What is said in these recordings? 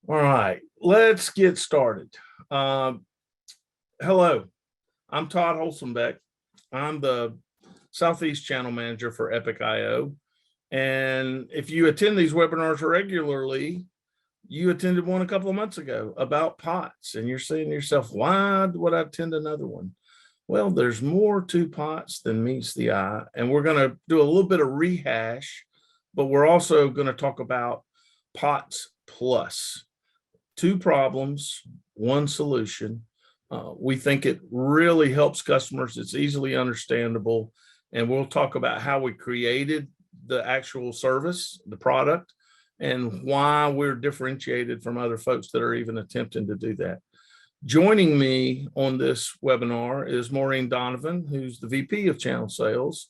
All right, let's get started. Hello, I'm Todd Holsenbeck. I'm the Southeast Channel Manager for Epic IO. And if you attend these webinars regularly, you attended one a couple of months ago about POTS, and you're saying to yourself, why would I attend another one? Well, there's more to POTS than meets the eye, and we're going to do a little bit of rehash, but we're also going to talk about POTS Plus. 2 problems, 1 solution. We think it really helps customers. It's easily understandable. And we'll talk about how we created the actual service, the product, and why we're differentiated from other folks that are even attempting to do that. Joining me on this webinar is Maureen Donovan, who's the VP of Channel Sales.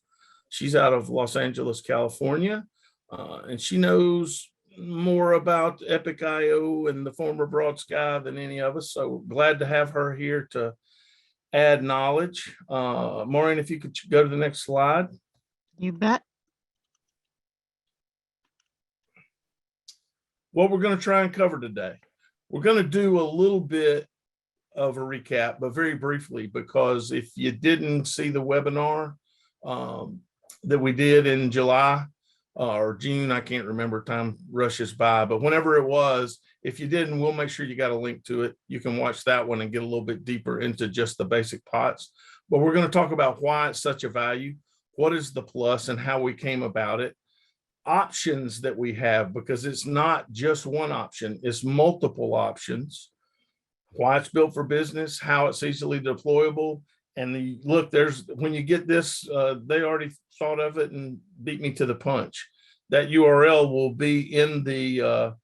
She's out of Los Angeles, California, and she knows more about Epic IO and the former Broad Sky than any of us. So glad to have her here to add knowledge. Maureen, if you could go to the next slide. You bet. What we're going to try and cover today, we're going to do a little bit of a recap, but very briefly, because if you didn't see the webinar that we did in July, or June, I can't remember, time rushes by, but whenever it was, if you didn't, we'll make sure you got a link to it. You can watch that one and get a little bit deeper into just the basic POTS. But we're going to talk about why it's such a value, what is the plus, and how we came about it, options that we have, because it's not just one option, it's multiple options, why it's built for business, how it's easily deployable. And look, there's, when you get this, they already thought of it and beat me to the punch. That URL will be in the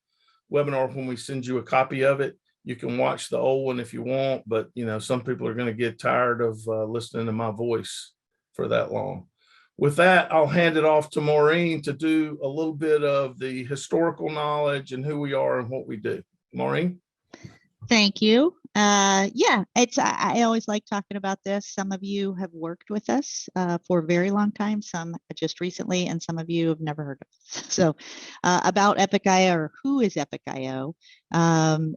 webinar when we send you a copy of it. You can watch the old one if you want, but some people are going to get tired of listening to my voice for that long. With that, I'll hand it off to Maureen to do a little bit of the historical knowledge and who we are and what we do. Maureen? Thank you. Yeah, I always like talking about this. Some of you have worked with us for a very long time, some just recently, and some of you have never heard of us. So about Epic IO, or who is Epic IO?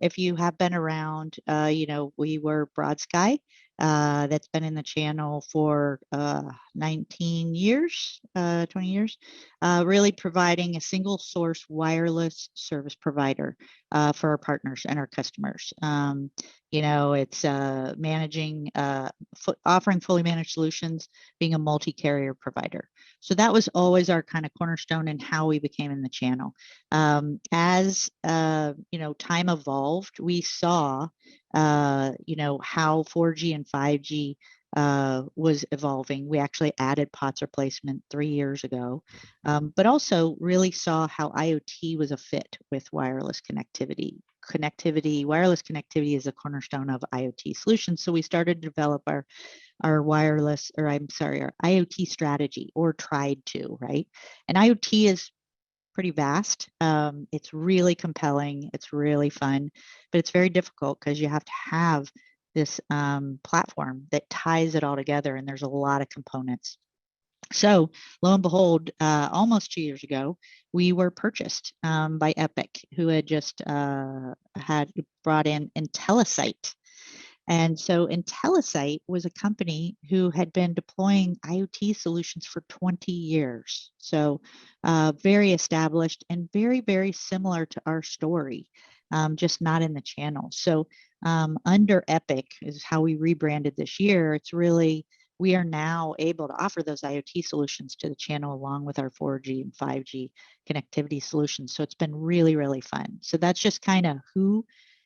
If you have been around, we were Broad Sky. That's been in the channel for 19 years, 20 years, really providing a single source wireless service provider for our partners and our customers. It's managing, offering fully managed solutions, being a multi-carrier provider. So that was always our kind of cornerstone and how we became in the channel. As time evolved, we saw how 4G and 5G was evolving. We actually added POTS replacement 3 years ago, but also really saw how IoT was a fit with wireless connectivity. Wireless connectivity is a cornerstone of IoT solutions. So we started to develop our IoT strategy, or tried to, right? And IoT is pretty vast. It's really compelling. It's really fun, but it's very difficult because you have to have this platform that ties it all together, and there's a lot of components. So lo and behold, almost 2 years ago, we were purchased by Epic, who had just had brought in IntelliSite. And so IntelliSite was a company who had been deploying IoT solutions for 20 years. So very established and very, very similar to our story, just not in the channel. So under Epic is how we rebranded this year. It's really, we are now able to offer those IoT solutions to the channel along with our 4G and 5G connectivity solutions. So it's been really, really fun. So that's just kind of who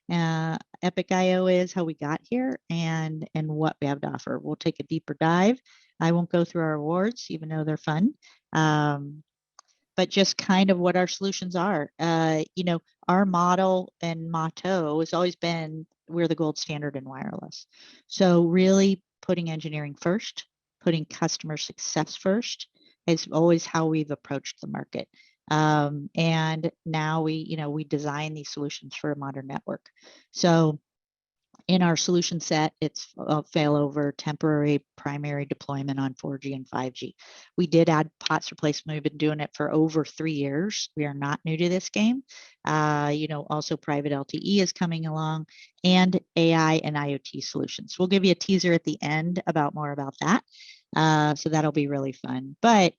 Epic IO is, how we got here, and what we have to offer. We'll take a deeper dive. I won't go through our awards, even though they're fun, but just kind of what our solutions are. Our model and motto has always been, we're the gold standard in wireless. So really putting engineering first, putting customer success first is always how we've approached the market. And now we design these solutions for a modern network. So In our solution set, it's failover, temporary primary deployment on 4G and 5G. We did add POTS replacement. We've been doing it for over 3 years. We are not new to this game. Also private LTE is coming along, and AI and IoT solutions. We'll give you a teaser at the end about more about that. So that'll be really fun. But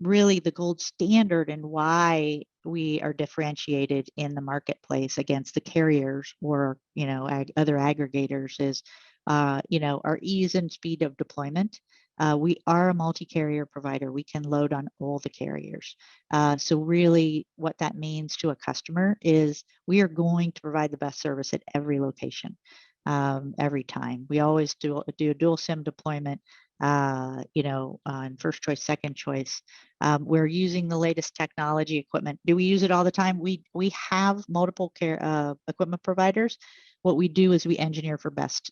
really the gold standard and why we are differentiated in the marketplace against the carriers or other aggregators is our ease and speed of deployment. We are a multi-carrier provider. We can load on all the carriers. So really what that means to a customer is we are going to provide the best service at every location, every time. We always do a dual SIM deployment, on first choice, second choice. We're using the latest technology equipment. Do we use it all the time? We have multiple equipment providers. What we do is we engineer for best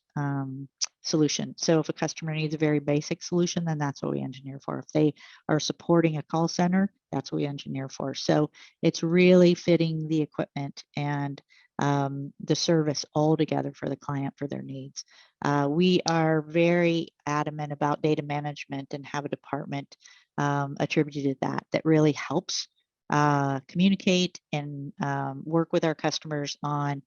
solution. So if a customer needs a very basic solution, then that's what we engineer for. If they are supporting a call center, that's what we engineer for. So it's really fitting the equipment and the service all together for the client for their needs. We are very adamant about data management and have a department attributed to that really helps communicate and work with our customers on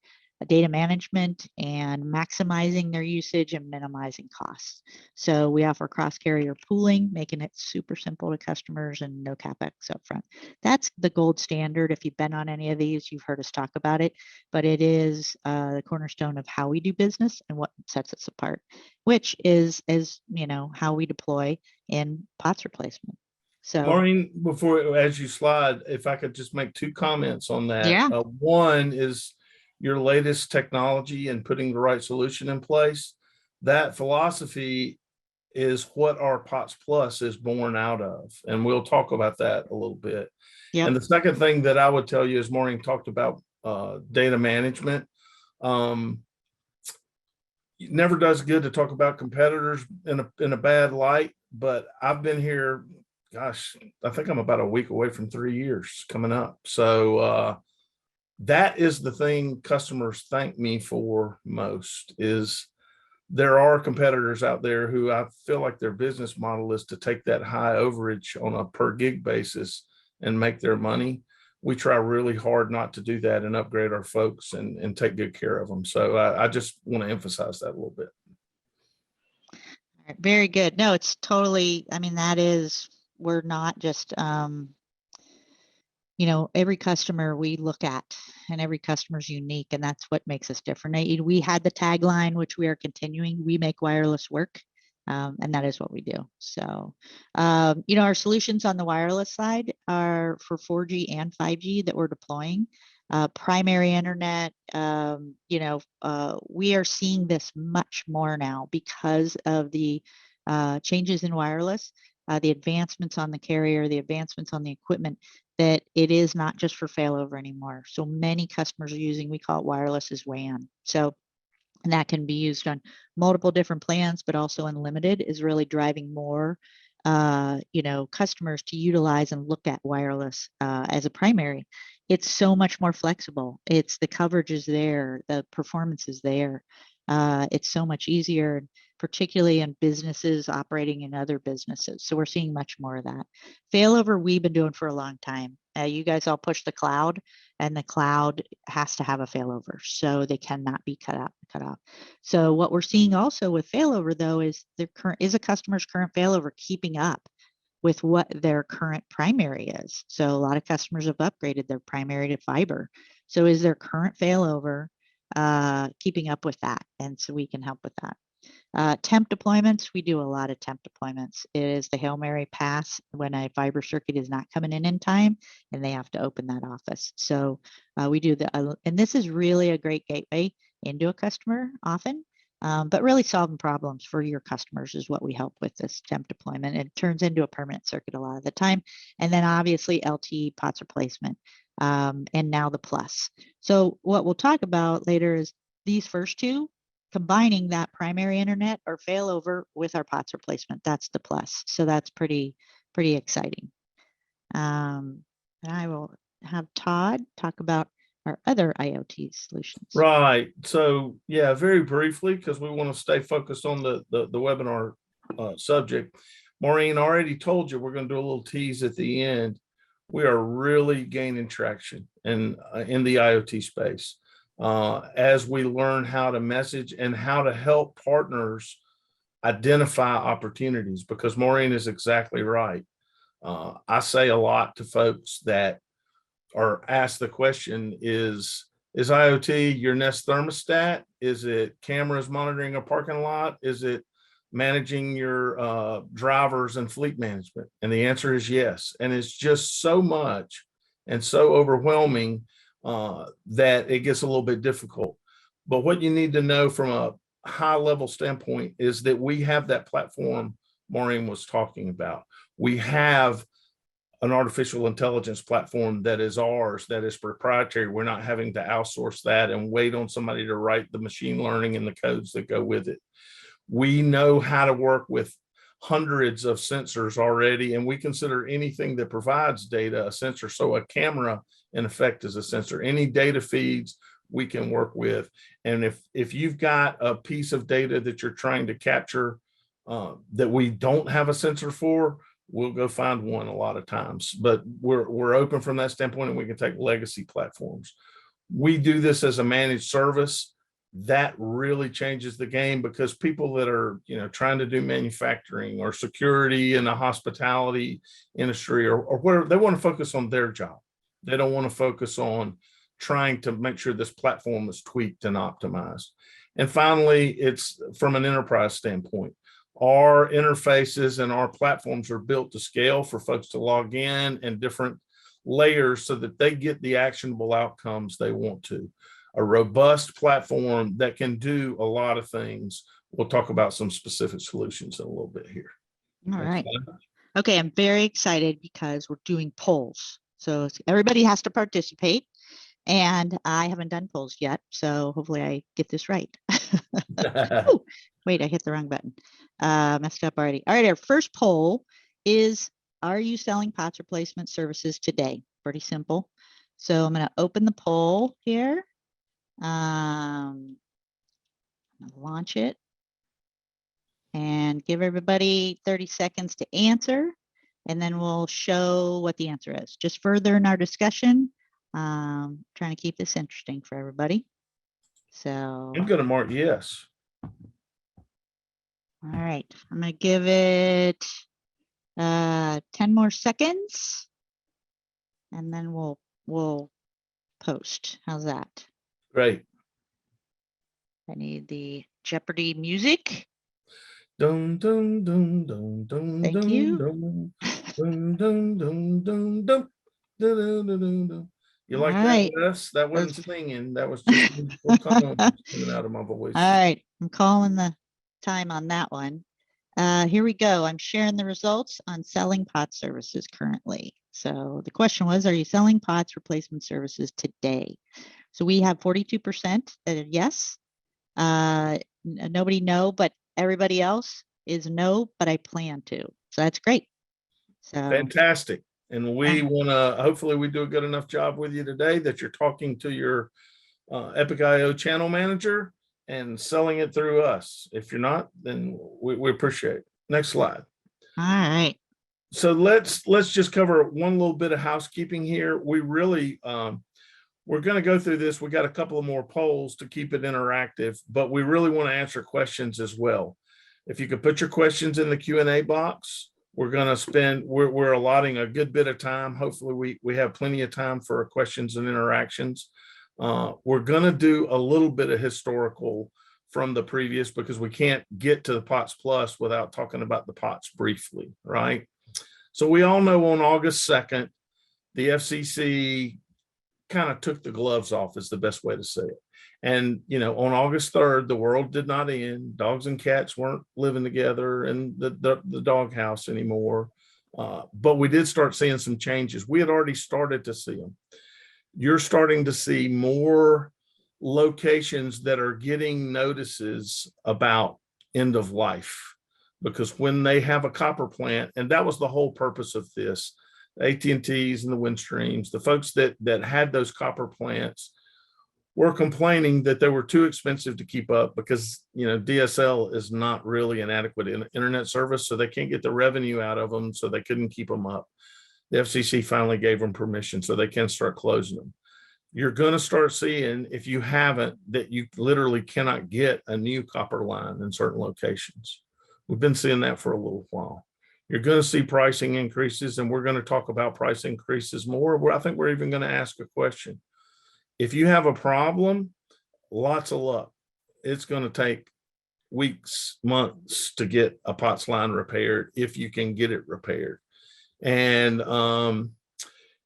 data management and maximizing their usage and minimizing costs. So we offer cross-carrier pooling, making it super simple to customers and no CapEx upfront. That's the gold standard. If you've been on any of these, you've heard us talk about it, but it is the cornerstone of how we do business and what sets us apart, which is how we deploy in POTS replacement. So Maureen, before as you slide, if I could just make 2 comments on that. Yeah. One is your latest technology and putting the right solution in place. That philosophy is what our POTS Plus is born out of. And we'll talk about that a little bit. Yep. And the second thing that I would tell you is Maureen talked about data management. It never does good to talk about competitors in a bad light, but I've been here, gosh, I think I'm about a week away from 3 years coming up. So that is the thing customers thank me for most, is there are competitors out there who I feel like their business model is to take that high overage on a per gig basis and make their money. We try really hard not to do that and upgrade our folks and take good care of them. So I just want to emphasize that a little bit. Very good. No, it's totally, we're not just, every customer we look at and every customer is unique, and that's what makes us different. We had the tagline, which we are continuing, we make wireless work. And that is what we do. So, our solutions on the wireless side are for 4G and 5G that we're deploying. Primary internet, we are seeing this much more now because of the changes in wireless, the advancements on the carrier, the advancements on the equipment, that it is not just for failover anymore. So many customers are using, we call it wireless as WAN. So, and that can be used on multiple different plans, but also unlimited is really driving more, customers to utilize and look at wireless as a primary. It's so much more flexible. It's the coverage is there, the performance is there. It's so much easier, particularly in businesses operating in other businesses. So we're seeing much more of that. Failover we've been doing for a long time. You guys all push the cloud, and the cloud has to have a failover, so they cannot be cut off. So what we're seeing also with failover, though, is a customer's current failover keeping up with what their current primary is. So a lot of customers have upgraded their primary to fiber. So is their current failover keeping up with that? And so we can help with that. Temp deployments, we do a lot of temp deployments. It is the Hail Mary pass when a fiber circuit is not coming in time and they have to open that office. So we do and this is really a great gateway into a customer often, but really solving problems for your customers is what we help with this temp deployment. It turns into a permanent circuit a lot of the time. And then obviously LTE POTS replacement, and now the plus. So what we'll talk about later is these first two, combining that primary internet or failover with our POTS replacement. That's the plus. So that's pretty exciting. And I will have Todd talk about our other IoT solutions. Right. So yeah, very briefly, because we want to stay focused on the webinar subject. Maureen already told you we're going to do a little tease at the end. We are really gaining traction in the IoT space as we learn how to message and how to help partners identify opportunities, because Maureen is exactly right. I say a lot to folks that are asked the question, is IoT your Nest thermostat? Is it cameras monitoring a parking lot? Is it managing your drivers and fleet management? And the answer is yes. And it's just so much and so overwhelming that it gets a little bit difficult. But what you need to know from a high level standpoint is that we have that platform Maureen was talking about. We have an artificial intelligence platform that is ours, that is proprietary. We're not having to outsource that and wait on somebody to write the machine learning and the codes that go with it. We know how to work with hundreds of sensors already, and we consider anything that provides data a sensor. So a camera, in effect, is a sensor. Any data feeds we can work with. And if you've got a piece of data that you're trying to capture that we don't have a sensor for, we'll go find one a lot of times. But we're open from that standpoint, and we can take legacy platforms. We do this as a managed service. That really changes the game, because people that are, trying to do manufacturing or security in the hospitality industry or whatever, they want to focus on their job. They don't want to focus on trying to make sure this platform is tweaked and optimized. And finally, it's from an enterprise standpoint. Our interfaces and our platforms are built to scale for folks to log in and different layers so that they get the actionable outcomes they want to. A robust platform that can do a lot of things. We'll talk about some specific solutions in a little bit here. All right. Okay, I'm very excited because we're doing polls. So everybody has to participate. And I haven't done polls yet, so hopefully I get this right. Oh, wait, I hit the wrong button. Messed up already. All right, our first poll is, are you selling POTS replacement services today? Pretty simple. So I'm going to open the poll here. Launch it and give everybody 30 seconds to answer, and then we'll show what the answer is. Just further in our discussion. Trying to keep this interesting for everybody. So I'm going to mark yes. All right, I'm going to give it 10 more seconds, and then we'll post. How's that? Great. I need the Jeopardy music. Dun, dun, dun, dun, dun, Thank dun, you. dun, dun, dun, dun, dun, dun, dun, dun, dun, dun. You like that, Wes? That wasn't singing. That was just coming out of my voice. All right, I'm calling the time on that one. Here we go. I'm sharing the results on selling POTS services currently. So the question was, are you selling POTS replacement services today? So we have 42% yes. Nobody no, but everybody else is no, but I plan to. So that's great. So fantastic. And we want to, hopefully we do a good enough job with you today that you're talking to your Epic IO channel manager and selling it through us. If you're not, then we appreciate it. Next slide. All right. So let's just cover one little bit of housekeeping here. We really, we're going to go through this. We got a couple of more polls to keep it interactive, but we really want to answer questions as well. If you could put your questions in the Q&A box, we're going to spend, we're allotting a good bit of time. Hopefully we have plenty of time for questions and interactions. We're going to do a little bit of historical from the previous, because we can't get to the POTS Plus without talking about the POTS briefly, right? So we all know on August 2nd, the FCC kind of took the gloves off, is the best way to say it. And, on August 3rd, the world did not end. Dogs and cats weren't living together in the doghouse anymore. But we did start seeing some changes. We had already started to see them. You're starting to see more locations that are getting notices about end of life, because when they have a copper plant, and that was the whole purpose of this, AT&Ts and the Windstreams, the folks that had those copper plants were complaining that they were too expensive to keep up because, DSL is not really an adequate internet service, so they can't get the revenue out of them, so they couldn't keep them up. The FCC finally gave them permission, so they can start closing them. You're going to start seeing, if you haven't, that you literally cannot get a new copper line in certain locations. We've been seeing that for a little while. You're going to see pricing increases, and we're going to talk about price increases more. I think we're even going to ask a question. If you have a problem, lots of luck. It's going to take weeks, months to get a POTS line repaired if you can get it repaired. And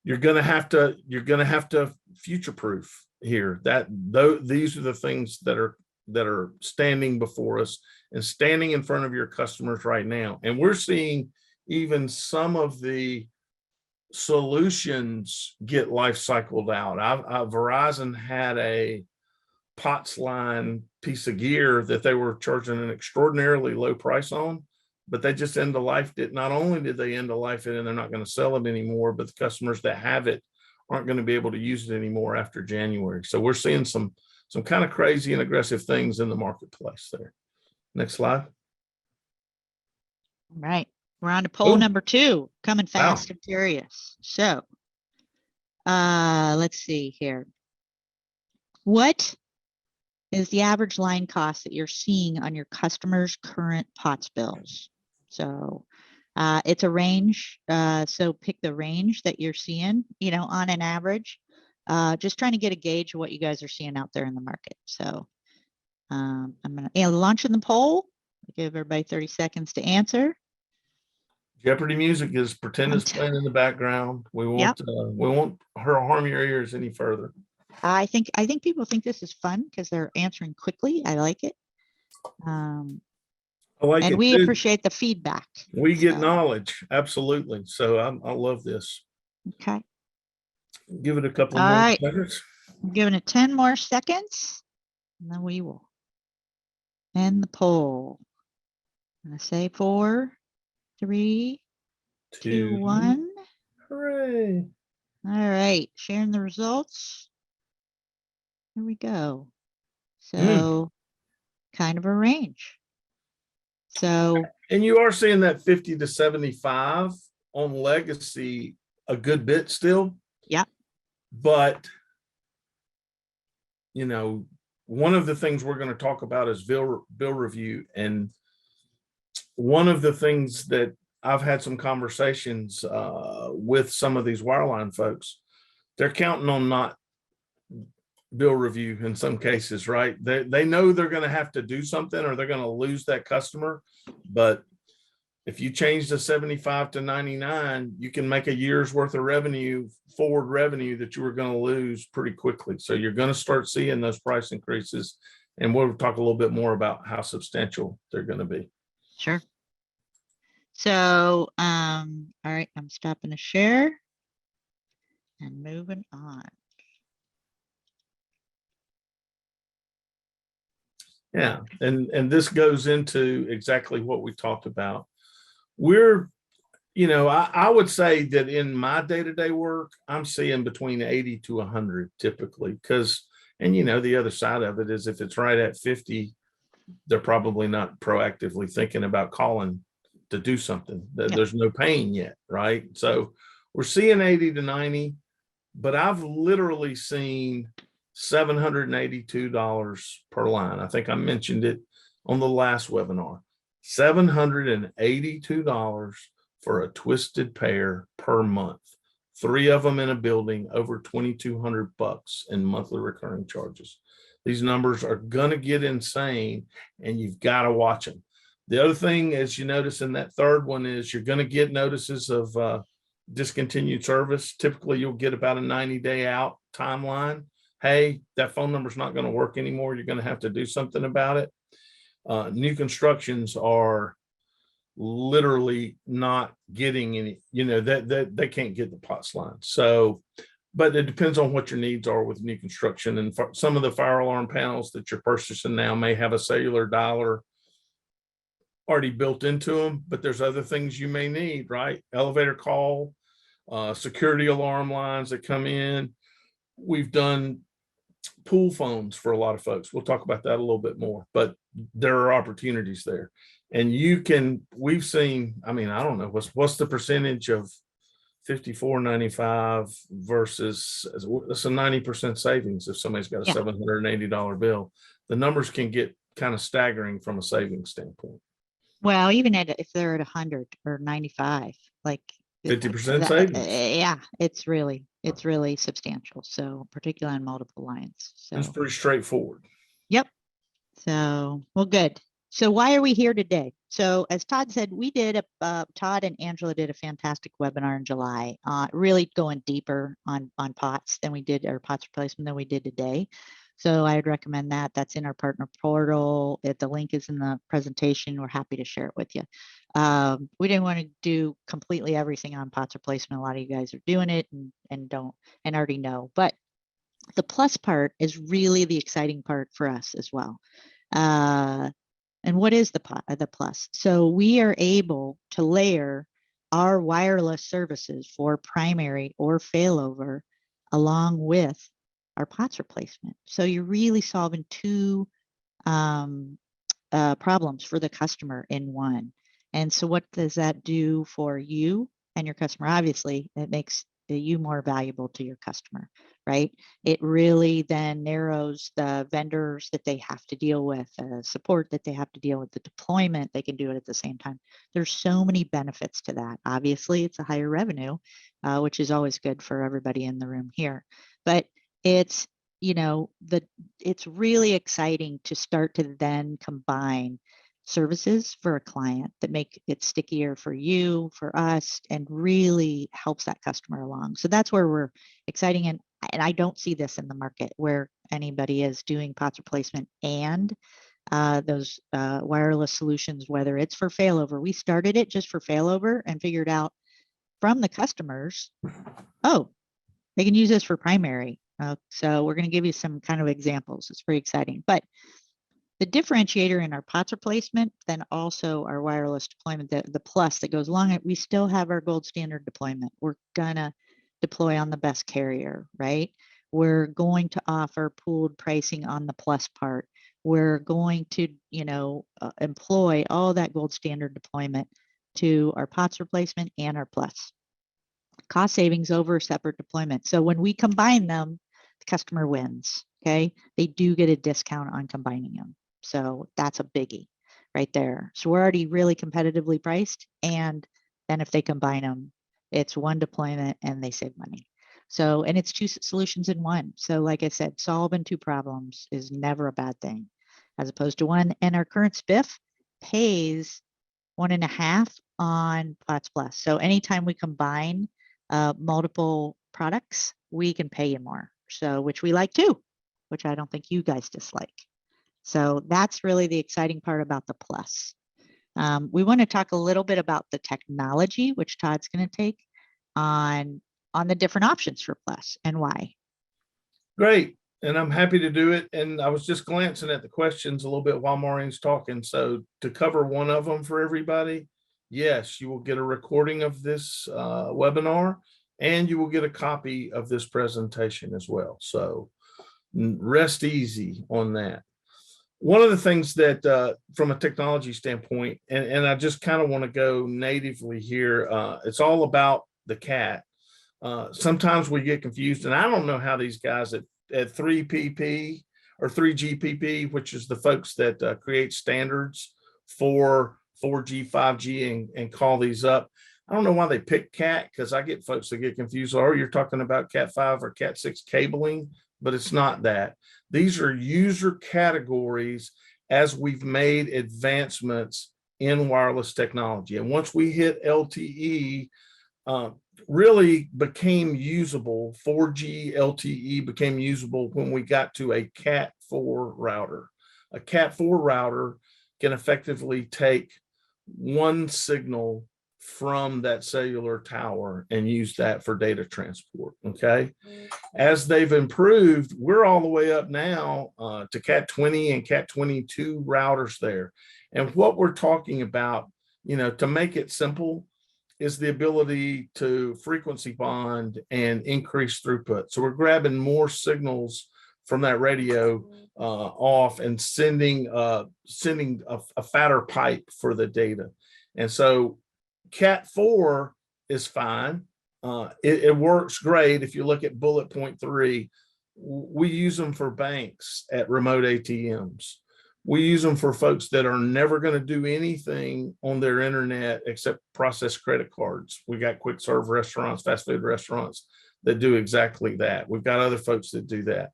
you're going to have to future-proof here. These are the things that are standing before us and standing in front of your customers right now. And we're seeing even some of the solutions get life cycled out. Verizon had a POTS line piece of gear that they were charging an extraordinarily low price on, but they just end of life it. Not only did they end of life it and they're not going to sell it anymore, but the customers that have it aren't going to be able to use it anymore after January. So we're seeing some kind of crazy and aggressive things in the marketplace there. Next slide. All right. We're on to poll number 2, coming fast and furious. So let's see here. What is the average line cost that you're seeing on your customers' current POTS bills? So it's a range. So pick the range that you're seeing, on an average. Just trying to get a gauge of what you guys are seeing out there in the market. So I'm going to launching the poll. Give everybody 30 seconds to answer. Jeopardy music is pretend it's playing in the background. We won't harm your ears any further. I think people think this is fun because they're answering quickly. I like it. I like and it we too. Appreciate the feedback. We get knowledge. Absolutely. So I love this. Okay. Give it a couple more seconds. I'm giving it 10 more seconds, and then we will end the poll. I'm going to say 4, 3, 2, 1. Hooray. All right. Sharing the results. Here we go. So kind of a range. So. And you are seeing that 50 to 75 on legacy a good bit still. Yeah. But, one of the things we're going to talk about is bill review. And one of the things that I've had some conversations with some of these wireline folks, they're counting on not bill review in some cases, right? They know they're going to have to do something or they're going to lose that customer. But if you change the 75 to 99, you can make a year's worth of forward revenue that you were going to lose pretty quickly. So you're going to start seeing those price increases. And we'll talk a little bit more about how substantial they're going to be. Sure. So, all right, I'm stopping the share and moving on. Yeah, and this goes into exactly what we talked about. I would say that in my day-to-day work, I'm seeing between 80 to 100 typically, because, the other side of it is if it's right at 50, they're probably not proactively thinking about calling to do something. There's no pain yet, right? So we're seeing 80 to 90, but I've literally seen $782 per line. I think I mentioned it on the last webinar. $782 for a twisted pair per month. 3 of them in a building, over $2,200 in monthly recurring charges. These numbers are gonna get insane, and you've got to watch them. The other thing, as you notice in that third one, is you're gonna get notices of discontinued service. Typically, you'll get about a 90-day out timeline. Hey, that phone number is not going to work anymore. You're going to have to do something about it. New constructions are literally not getting any, that they can't get the POTS line. So, but it depends on what your needs are with new construction. And some of the fire alarm panels that you're purchasing now may have a cellular dialer already built into them, but there's other things you may need, right? Elevator call, security alarm lines that come in. We've done pool phones for a lot of folks. We'll talk about that a little bit more, but there are opportunities there. And we've seen, I mean, I don't know, what's the percentage of 54.95 versus, it's a 90% savings if somebody's got a Yeah. $780 bill. The numbers can get kind of staggering from a savings standpoint. Well, even if they're at 100 or 95, like 50% savings. yeah, it's really substantial. So particularly on multiple lines. So it's pretty straightforward. Yep. So, well, good. So why are we here today? So as Todd said, Todd and Angela did a fantastic webinar in July, really going deeper on POTS than we did, or POTS replacement than we did today. So I would recommend that. That's in our partner portal. The link is in the presentation. We're happy to share it with you. We didn't want to do completely everything on POTS replacement. A lot of you guys are doing it and already know, but the plus part is really the exciting part for us as well. And what is the plus? So we are able to layer our wireless services for primary or failover along with our POTS replacement. So you're really solving two problems for the customer in one. And so what does that do for you and your customer? Obviously, it makes you more valuable to your customer, right? It really then narrows the vendors that they have to deal with, support that they have to deal with, the deployment, they can do it at the same time. There's so many benefits to that. Obviously, it's a higher revenue, which is always good for everybody in the room here. But it's, it's really exciting to start to then combine services for a client that make it stickier for you, for us, and really helps that customer along. So that's where we're exciting. And I don't see this in the market where anybody is doing POTS replacement and those wireless solutions, whether it's for failover. We started it just for failover and figured out from the customers, oh, they can use this for primary. So we're going to give you some kind of examples. It's pretty exciting. But the differentiator in our POTS replacement, then also our wireless deployment, the plus that goes along it, we still have our gold standard deployment. We're gonna deploy on the best carrier, right? We're going to offer pooled pricing on the plus part. We're going to, employ all that gold standard deployment to our POTS replacement and our plus. Cost savings over separate deployment. So when we combine them, the customer wins, okay? They do get a discount on combining them. So that's a biggie right there. So we're already really competitively priced. And then if they combine them, it's one deployment and they save money. So, and it's two solutions in one. So like I said, solving two problems is never a bad thing as opposed to one. And our current spiff pays 1.5 on POTS Plus. So anytime we combine multiple products, we can pay you more. So, which we like too, which I don't think you guys dislike. So that's really the exciting part about the plus. We want to talk a little bit about the technology, which Todd's going to take on the different options for plus and why. Great. And I'm happy to do it. And I was just glancing at the questions a little bit while Maureen's talking. So to cover one of them for everybody, yes, you will get a recording of this webinar and you will get a copy of this presentation as well. So rest easy on that. One of the things that from a technology standpoint, and I just kind of want to go natively here, it's all about the cat. Sometimes we get confused, and I don't know how these guys at 3PP or 3GPP, which is the folks that create standards for 4G, 5G, and call these up. I don't know why they pick cat, because I get folks that get confused. Oh, you're talking about Cat 5 or Cat 6 cabling, but it's not that. These are user categories as we've made advancements in wireless technology. And once we hit LTE, really became usable. 4G LTE became usable when we got to a Cat 4 router. A Cat 4 router can effectively take one signal from that cellular tower and use that for data transport. Okay. As they've improved, we're all the way up now to Cat 20 and Cat 22 routers there. And what we're talking about, to make it simple, is the ability to frequency bond and increase throughput. So we're grabbing more signals from that radio off and sending a fatter pipe for the data. And so Cat 4 is fine. It works great. If you look at bullet point 3, we use them for banks at remote ATMs. We use them for folks that are never going to do anything on their internet except process credit cards. We got quick serve restaurants, fast food restaurants that do exactly that. We've got other folks that do that.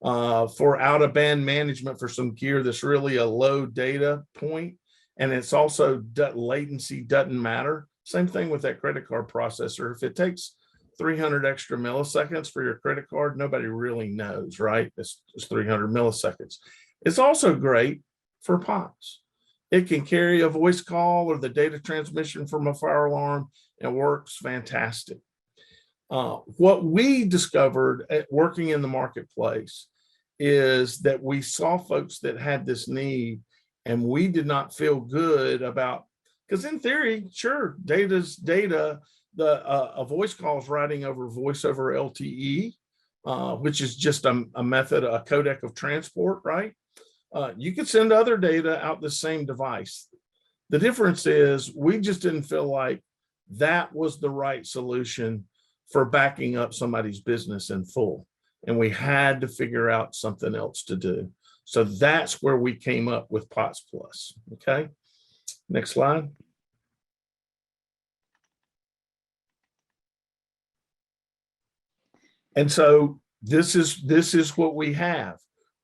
For out of band management for some gear that's really a low data point, and it's also latency doesn't matter. Same thing with that credit card processor. If it takes 300 extra milliseconds for your credit card, nobody really knows, right? It's 300 milliseconds. It's also great for POTS. It can carry a voice call or the data transmission from a fire alarm and works fantastic. What we discovered at working in the marketplace is that we saw folks that had this need, and we did not feel good about, because in theory, sure, data's data. A voice call is writing over voice over LTE, which is just a method, a codec of transport, right? You could send other data out the same device. The difference is we just didn't feel like that was the right solution for backing up somebody's business in full. And we had to figure out something else to do. So that's where we came up with POTS Plus. Okay, next slide. And so this is what we have.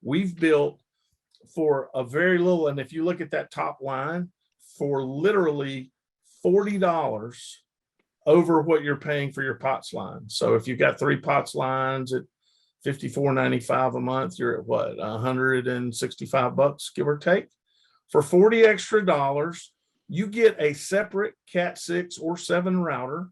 We've built for a very little, and if you look at that top line, for literally $40 over what you're paying for your POTS line. So if you've got 3 POTS lines at $54.95 a month, you're at what, $165, give or take. For 40 extra dollars, you get a separate Cat 6 or 7 router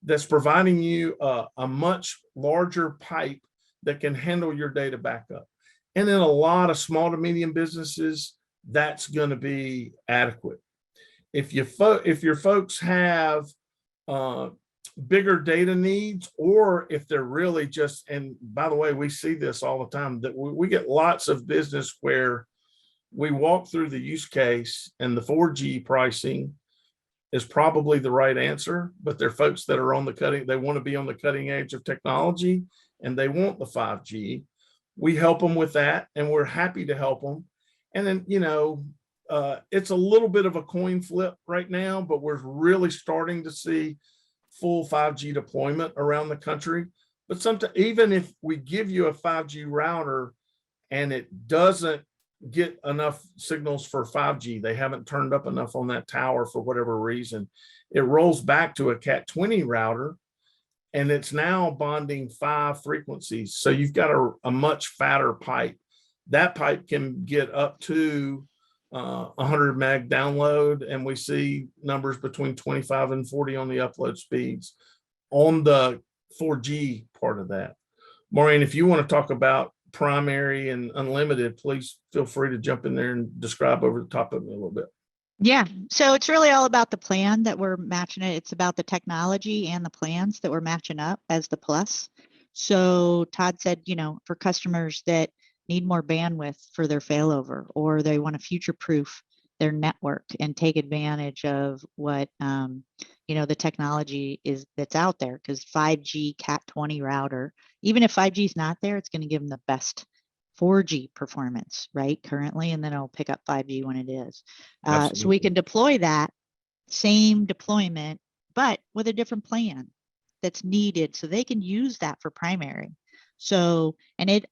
that's providing you a much larger pipe that can handle your data backup. And in a lot of small to medium businesses, that's going to be adequate. If your folks have bigger data needs, or if they're really just, and by the way, we see this all the time, that we get lots of business where we walk through the use case and the 4G pricing is probably the right answer, but they're folks that are on the cutting, they want to be on the cutting edge of technology and they want the 5G. We help them with that, and we're happy to help them. And then, it's a little bit of a coin flip right now, but we're really starting to see full 5G deployment around the country. But sometimes, even if we give you a 5G router and it doesn't get enough signals for 5G, they haven't turned up enough on that tower for whatever reason, it rolls back to a Cat 20 router, and it's now bonding 5 frequencies. So you've got a much fatter pipe. That pipe can get up to 100 meg download, and we see numbers between 25 and 40 on the upload speeds on the 4G part of that. Maureen, if you want to talk about primary and unlimited, please feel free to jump in there and describe over the top of me a little bit. Yeah, so it's really all about the plan that we're matching it. It's about the technology and the plans that we're matching up as the plus. So Todd said, for customers that need more bandwidth for their failover, or they want to future-proof their network and take advantage of what the technology is that's out there, because 5G Cat 20 router, even if 5G is not there, it's going to give them the best 4G performance, right, currently, and then it'll pick up 5G when it is. So we can deploy that same deployment, but with a different plan that's needed, so they can use that for primary. So, and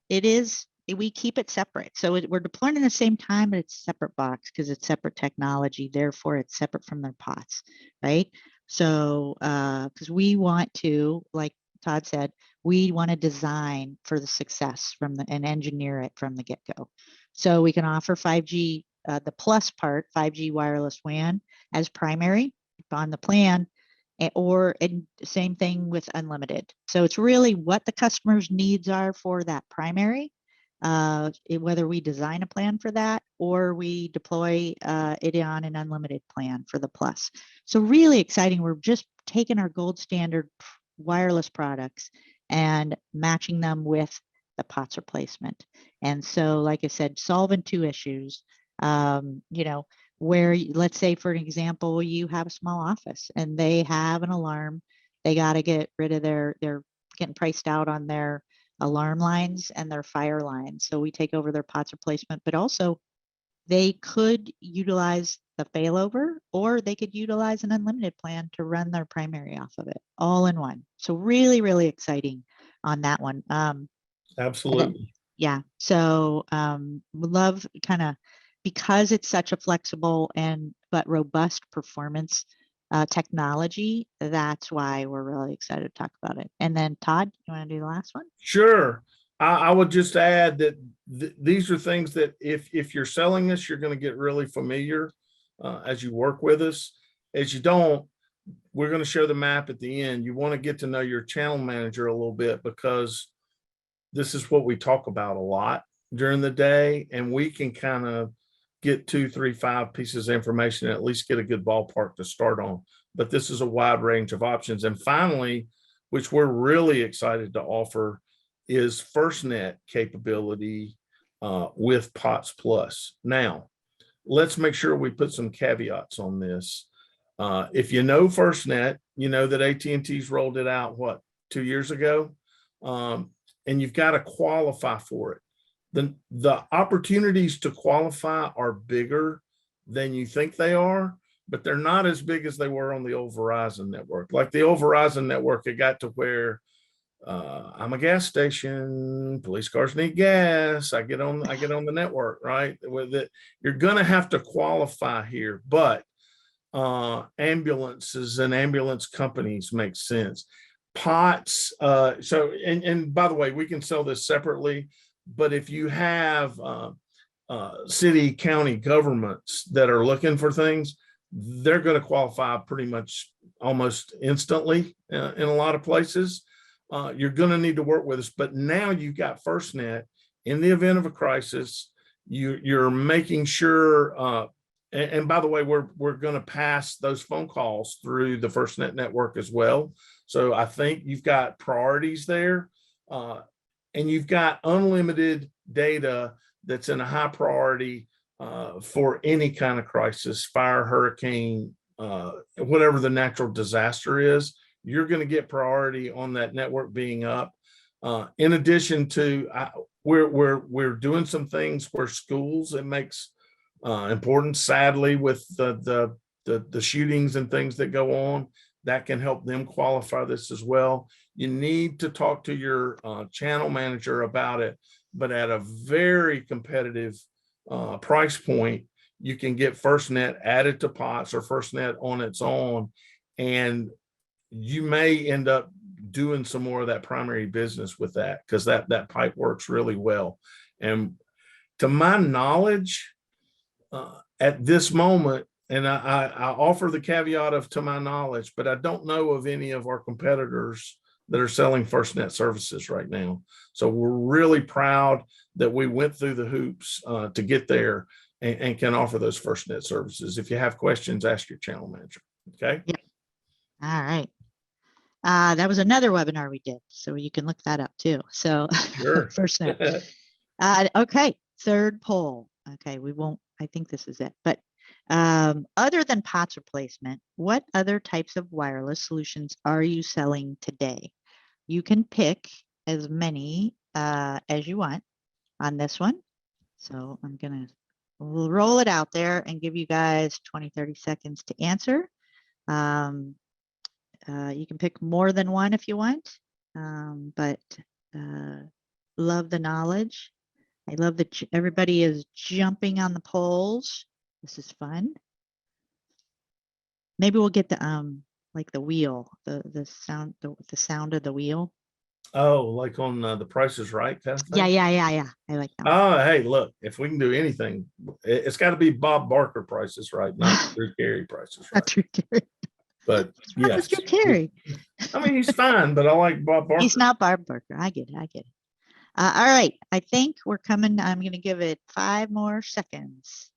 we keep it separate. So we're deploying at the same time, but it's a separate box because it's separate technology. Therefore, it's separate from their POTS, right? So, because we want to, like Todd said, we want to design for the success and engineer it from the get-go. So we can offer 5G, the plus part, 5G wireless WAN as primary on the plan, and same thing with unlimited. So it's really what the customer's needs are for that primary, whether we design a plan for that or we deploy it on an unlimited plan for the plus. So really exciting. We're just taking our gold standard wireless products and matching them with the POTS replacement. And so, like I said, solving two issues, you know, where let's say, for an example, you have a small office and they have an alarm. They got to get rid of they're getting priced out on their alarm lines and their fire lines. So we take over their POTS replacement, but also they could utilize the failover, or they could utilize an unlimited plan to run their primary off of it all in one. So really, really exciting on that one. Absolutely. Yeah. So love kind of, because it's such a flexible but robust performance technology. That's why we're really excited to talk about it. And then Todd, you want to do the last one? Sure. I would just add that these are things that if you're selling this, you're going to get really familiar as you work with us. As you don't, we're going to show the map at the end. You want to get to know your channel manager a little bit, because this is what we talk about a lot during the day, and we can kind of get 2, 3, 5 pieces of information, and at least get a good ballpark to start on. But this is a wide range of options. And finally, which we're really excited to offer, is FirstNet capability with POTS Plus. Now, let's make sure we put some caveats on this. If you know FirstNet, you know that AT&T's rolled it out, 2 years ago? And you've got to qualify for it. The opportunities to qualify are bigger than you think they are, but they're not as big as they were on the old Verizon network. Like the old Verizon network, it got to where I'm a gas station, police cars need gas, I get on the network, right? With it, you're gonna have to qualify here, but ambulances and ambulance companies make sense. POTS, and by the way, we can sell this separately, but if you have city, county governments that are looking for things, they're going to qualify pretty much almost instantly in a lot of places. You're going to need to work with us, but now you've got FirstNet. In the event of a crisis, you're making sure, and by the way, we're going to pass those phone calls through the FirstNet network as well. So I think you've got priorities there, and you've got unlimited data that's in a high priority for any kind of crisis, fire, hurricane, whatever the natural disaster is. You're going to get priority on that network being up. In addition to, we're doing some things where schools, it makes important, sadly, with the shootings and things that go on, that can help them qualify this as well. You need to talk to your channel manager about it, but at a very competitive price point, you can get FirstNet added to POTS or FirstNet on its own, and you may end up doing some more of that primary business with that, because that pipe works really well. And to my knowledge, at this moment, and I offer the caveat of to my knowledge, but I don't know of any of our competitors that are selling FirstNet services right now. So we're really proud that we went through the hoops to get there and can offer those FirstNet services. If you have questions, ask your channel manager. Okay. Yep. All right. That was another webinar we did, so you can look that up too. So Sure. FirstNet. Okay. Third poll. Okay. We won't, I think this is it, but other than POTS replacement, what other types of wireless solutions are you selling today? You can pick as many as you want on this one. So I'm going to roll it out there and give you guys 20, 30 seconds to answer. You can pick more than one if you want, but love the knowledge. I love that everybody is jumping on the polls. This is fun. Maybe we'll get the like the wheel, the sound of the wheel. Oh, like on The Price is Right kind of thing? Yeah. I like that one. Oh, hey, look, if we can do anything, it's got to be Bob Barker Prices Right, not Drew Carey Prices Right. Not Drew Carey. But yes, Drew Carey. I mean, he's fine, but I like Bob Barker. He's not Bob Barker. I get it. All right, I think we're coming. I'm going to give it 5 more seconds.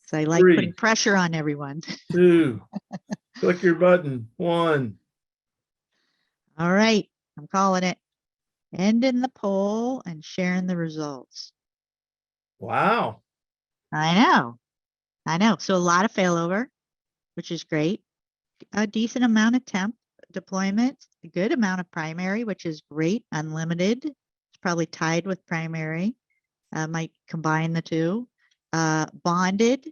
So I like 3, putting pressure on everyone. 2, click your button. 1. All right, I'm calling it. ending the poll and sharing the results. Wow. I know. I know. So a lot of failover, which is great. A decent amount of temp deployment, a good amount of primary, which is great. Unlimited. It's probably tied with primary. Might combine the two. Bonded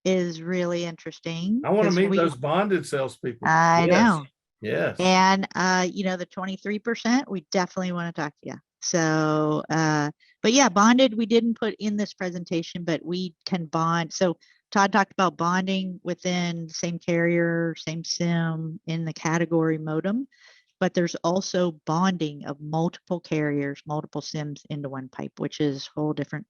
is really interesting. I want to 'cause meet those bonded salespeople. I Yes. know. Yes. And the 23%, we definitely want to talk to you. So but yeah, bonded we didn't put in this presentation, but we can bond. So Todd talked about bonding within the same carrier, same SIM in the category modem, but there's also bonding of multiple carriers, multiple SIMs into one pipe, which is a whole different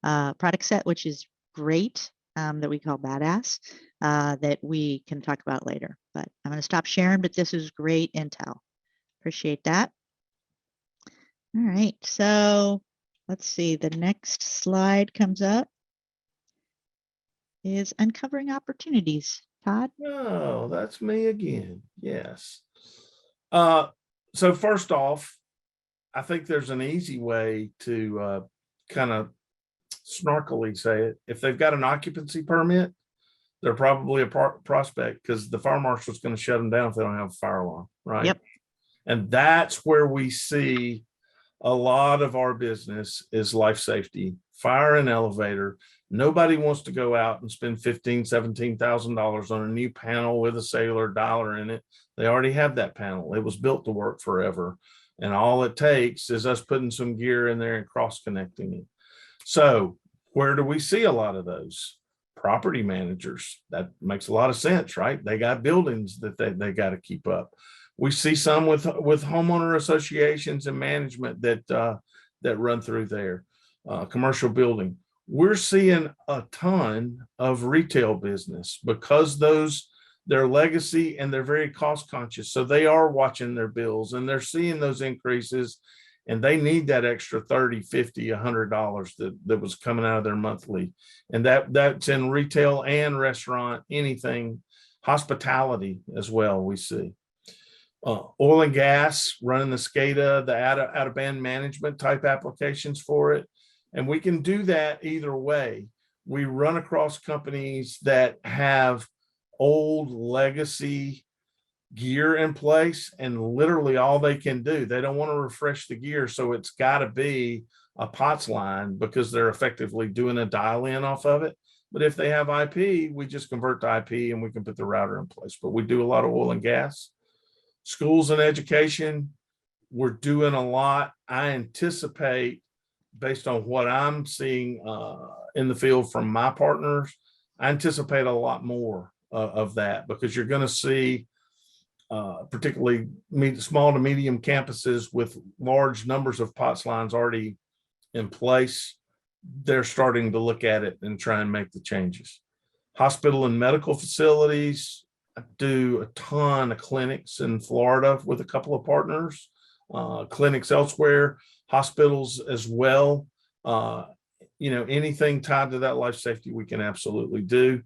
product set, which is great, that we call badass, that we can talk about later. But I'm going to stop sharing, but this is great intel. Appreciate that. All right, so let's see, the next slide comes up is uncovering opportunities. Todd? Oh, that's me again. Yes. So first off, I think there's an easy way to kind of snarkily say it. If they've got an occupancy permit, they're probably a prospect because the fire marshal's going to shut them down if they don't have a fire alarm, right? Yep. And that's where we see a lot of our business is life safety, fire and elevator. Nobody wants to go out and spend $15,000, $17,000 on a new panel with a cellular dialer in it. They already have that panel. It was built to work forever. And all it takes is us putting some gear in there and cross connecting it. So where do we see a lot of those? Property managers. That makes a lot of sense, right? They got buildings that they got to keep up. We see some with homeowner associations and management that run through there. Commercial building. We're seeing a ton of retail business because their legacy and they're very cost conscious. So they are watching their bills and they're seeing those increases and they need that extra $30, $50, $100 that was coming out of their monthly. And that's in retail and restaurant, anything, hospitality as well, we see. Oil and gas, running the SCADA, the out of band management type applications for it. And we can do that either way. We run across companies that have old legacy gear in place and literally all they can do, they don't want to refresh the gear. So it's got to be a POTS line because they're effectively doing a dial in off of it. But if they have IP, we just convert to IP and we can put the router in place. But we do a lot of oil and gas. Schools and education, we're doing a lot. I anticipate, based on what I'm seeing in the field from my partners, I anticipate a lot more of that because you're going to see particularly small to medium campuses with large numbers of POTS lines already in place. They're starting to look at it and try and make the changes. Hospital and medical facilities. I do a ton of clinics in Florida with a couple of partners, clinics elsewhere, hospitals as well. Anything tied to that life safety, we can absolutely do.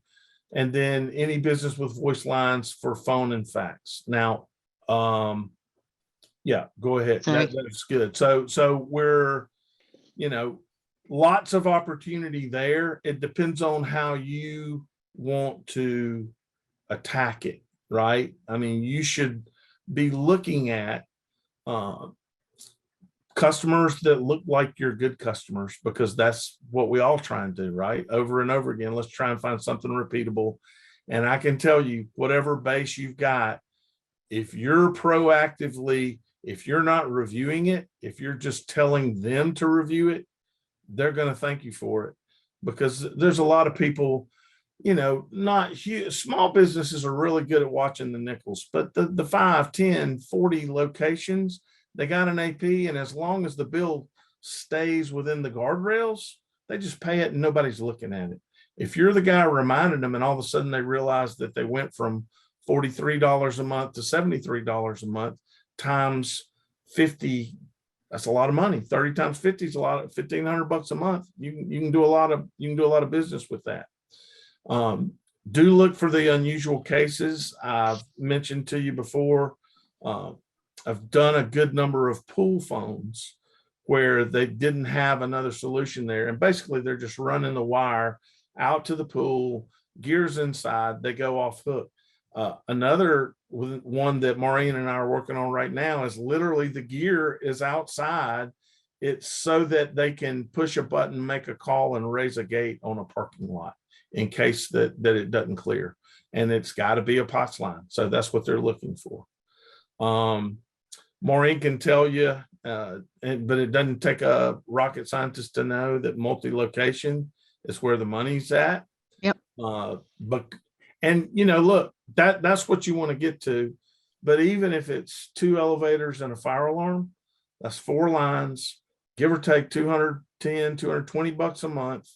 And then any business with voice lines for phone and fax. Now, yeah, go ahead. That's good. So we're, lots of opportunity there. It depends on how you want to attack it, right? I mean, you should be looking at customers that look like your good customers because that's what we all try and do, right? Over and over again, let's try and find something repeatable. And I can tell you, whatever base you've got, if you're proactively, if you're not reviewing it, if you're just telling them to review it, they're going to thank you for it because there's a lot of people, not huge, small businesses are really good at watching the nickels, but the 5, 10, 40 locations, they got an AP, and as long as the bill stays within the guardrails, they just pay it and nobody's looking at it. If you're the guy reminding them and all of a sudden they realize that they went from $43 a month to $73 a month times 50, that's a lot of money. 30 times 50 is a lot of $1,500 a month. You can do a lot of business with that. Do look for the unusual cases. I've mentioned to you before. I've done a good number of pool phones where they didn't have another solution there. And basically they're just running the wire out to the pool, gears inside, they go off hook. Another one that Maureen and I are working on right now is literally the gear is outside. It's so that they can push a button, make a call, and raise a gate on a parking lot in case that it doesn't clear. And it's got to be a POTS line. So that's what they're looking for. Maureen can tell you, but it doesn't take a rocket scientist to know that multi-location is where the money's at. Yep. And look, that's what you want to get to. But even if it's 2 elevators and a fire alarm, that's 4 lines, give or take $210, $220 a month.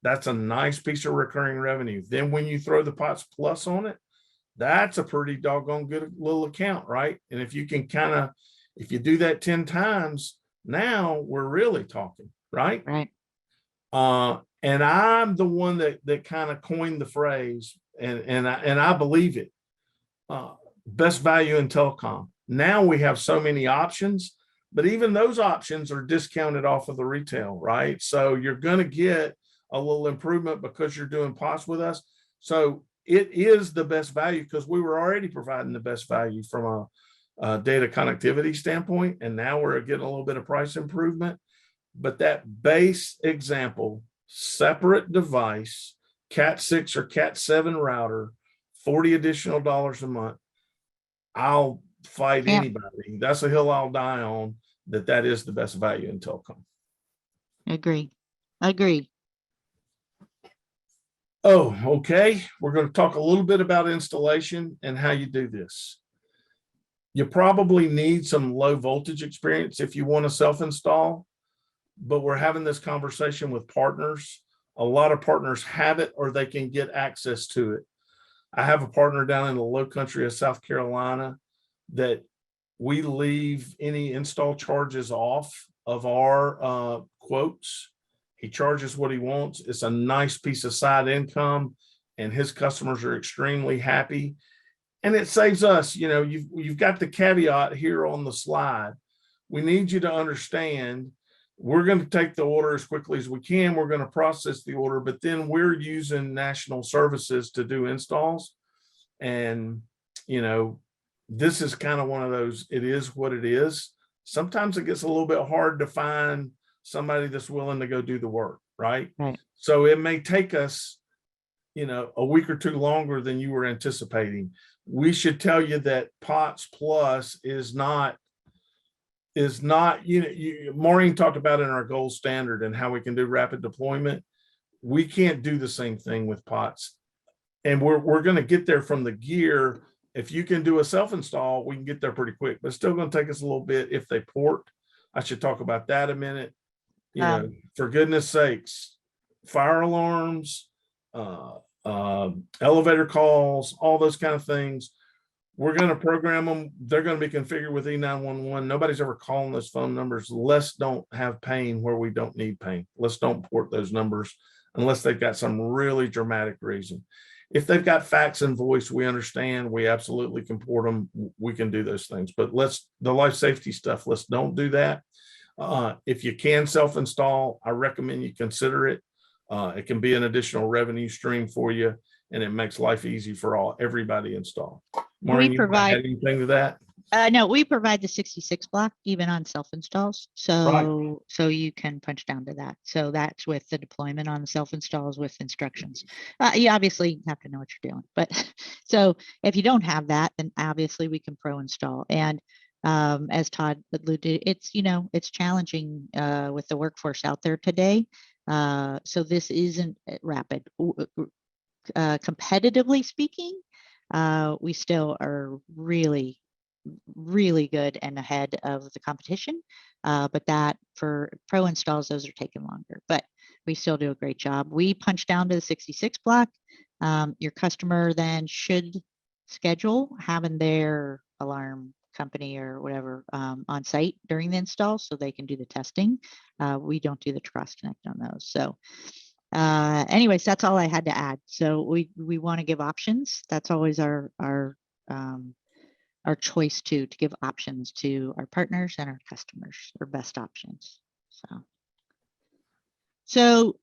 That's a nice piece of recurring revenue. Then when you throw the POTS Plus on it, that's a pretty doggone good little account, right? And if you can if you do that 10 times, now we're really talking, right? Right. And I'm the one that kind of coined the phrase, and I believe it. Best value in telecom. Now we have so many options, but even those options are discounted off of the retail, right? So you're going to get a little improvement because you're doing POTS with us. So it is the best value because we were already providing the best value from a data connectivity standpoint, and now we're getting a little bit of price improvement. But that base example, separate device, Cat 6 or Cat 7 router, $40 additional a month, I'll fight anybody. That's a hill I'll die on, that is the best value in telecom. Agree. Oh, okay. We're going to talk a little bit about installation and how you do this. You probably need some low voltage experience if you want to self-install, but we're having this conversation with partners. A lot of partners have it or they can get access to it. I have a partner down in the low country of South Carolina that we leave any install charges off of our quotes. He charges what he wants. It's a nice piece of side income, and his customers are extremely happy. And it saves us, you've got the caveat here on the slide. We need you to understand we're going to take the order as quickly as we can. We're going to process the order, but then we're using national services to do installs. And, this is kind of one of those, it is what it is. Sometimes it gets a little bit hard to find somebody that's willing to go do the work, right? Right. So it may take us, a week or 2 longer than you were anticipating. We should tell you that POTS Plus is not, Maureen talked about in our gold standard and how we can do rapid deployment. We can't do the same thing with POTS. And we're going to get there from the gear. If you can do a self-install, we can get there pretty quick, but it's still going to take us a little bit if they port. I should talk about that a minute. For goodness sakes, fire alarms, elevator calls, all those kind of things. We're going to program them. They're going to be configured with E911. Nobody's ever calling those phone numbers. Let's don't have pain where we don't need pain. Let's don't port those numbers unless they've got some really dramatic reason. If they've got fax and voice, we understand. We absolutely can port them. We can do those things. But the life safety stuff, let's don't do that. If you can self-install, I recommend you consider it. It can be an additional revenue stream for you, and it makes life easy for everybody installed. Maureen, you provide anything to that? No, we provide the 66 block even on self-installs. So you can punch down to that. So that's with the deployment on self-installs with instructions. You obviously have to know what you're doing. But so if you don't have that, then obviously we can pro install. And as Todd alluded, it's challenging with the workforce out there today. So this isn't rapid. Competitively speaking, we still are really good and ahead of the competition. But that for pro installs, those are taking longer, but we still do a great job. We punch down to the 66 block. Your customer then should schedule having their alarm company or whatever on site during the install so they can do the testing. We don't do the cross connect on those. So anyways, that's all I had to add. So we want to give options. That's always our our choice to give options to our partners and our customers, or best options. So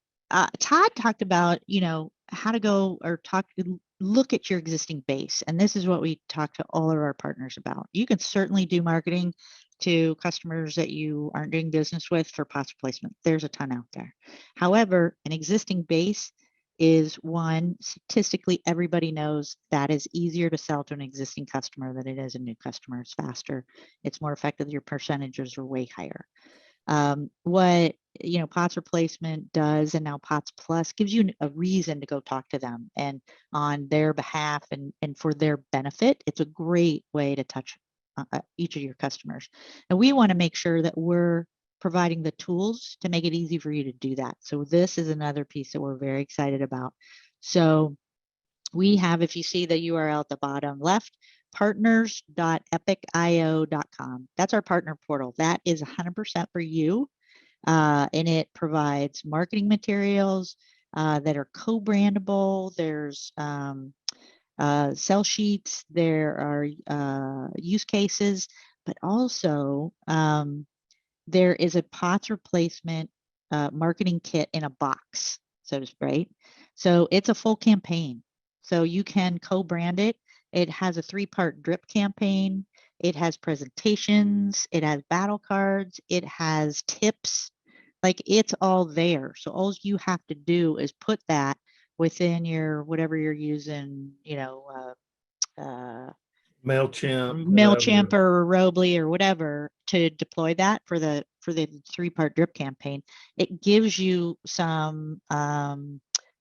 Todd talked about, how to go or look at your existing base. And this is what we talk to all of our partners about. You can certainly do marketing to customers that you aren't doing business with for POTS replacement. There's a ton out there. However, an existing base is one, statistically, everybody knows that is easier to sell to an existing customer than it is a new customer. It's faster, it's more effective, your percentages are way higher. What POTS replacement does, and now POTS Plus, gives you a reason to go talk to them and on their behalf and for their benefit. It's a great way to touch each of your customers. And we want to make sure that we're providing the tools to make it easy for you to do that. So this is another piece that we're very excited about. So we have, if you see the URL at the bottom left, partners.epicio.com. That's our partner portal. That is 100% for you. And it provides marketing materials that are co-brandable. There's sell sheets. There are use cases, but also there is a POTS replacement marketing kit in a box, so to speak. So it's a full campaign. So you can co-brand it. It has a 3-part drip campaign. It has presentations. It has battle cards. It has tips. Like, it's all there. So all you have to do is put that within your, whatever you're using, MailChimp or Robly or whatever, to deploy that for the 3-part drip campaign. It gives you some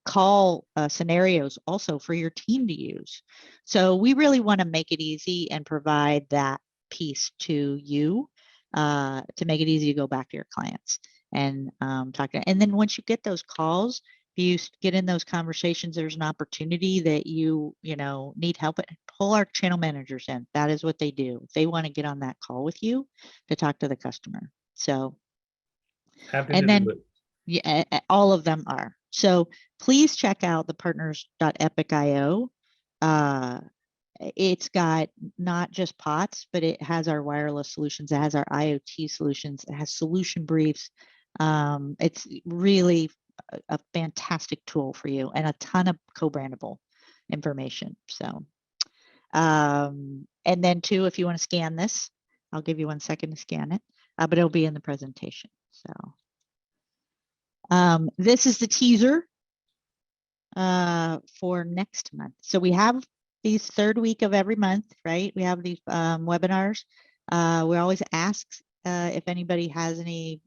call scenarios also for your team to use. So we really want to make it easy and provide that piece to you to make it easy to go back to your clients and talk to. And then once you get those calls, if you get in those conversations, there's an opportunity that you need help, pull our channel managers in. That is what they do. They want to get on that call with you to talk to the customer. So happy to do it. Yeah, all of them are. So please check out the partners.epicio. It's got not just POTS, but it has our wireless solutions. It has our IoT solutions. It has solution briefs. It's really a fantastic tool for you, and a ton of co-brandable information. So, and then too, if you want to scan this, I'll give you 1 second to scan it, but it'll be in the presentation. So. This is the teaser for next month. So we have these 3rd week of every month, right? We have these webinars. We always ask if anybody has any,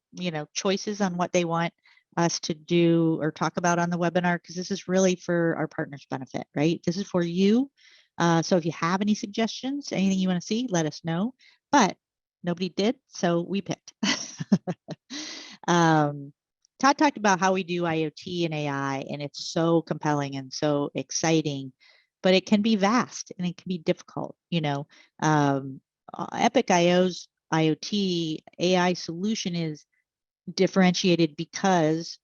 choices on what they want us to do or talk about on the webinar, because this is really for our partners' benefit, right? This is for you. So if you have any suggestions, anything you want to see, let us know. But nobody did, so we picked. Todd talked about how we do IoT and AI, and it's so compelling and so exciting, but it can be vast and it can be difficult. epicio's IoT AI solution is differentiated because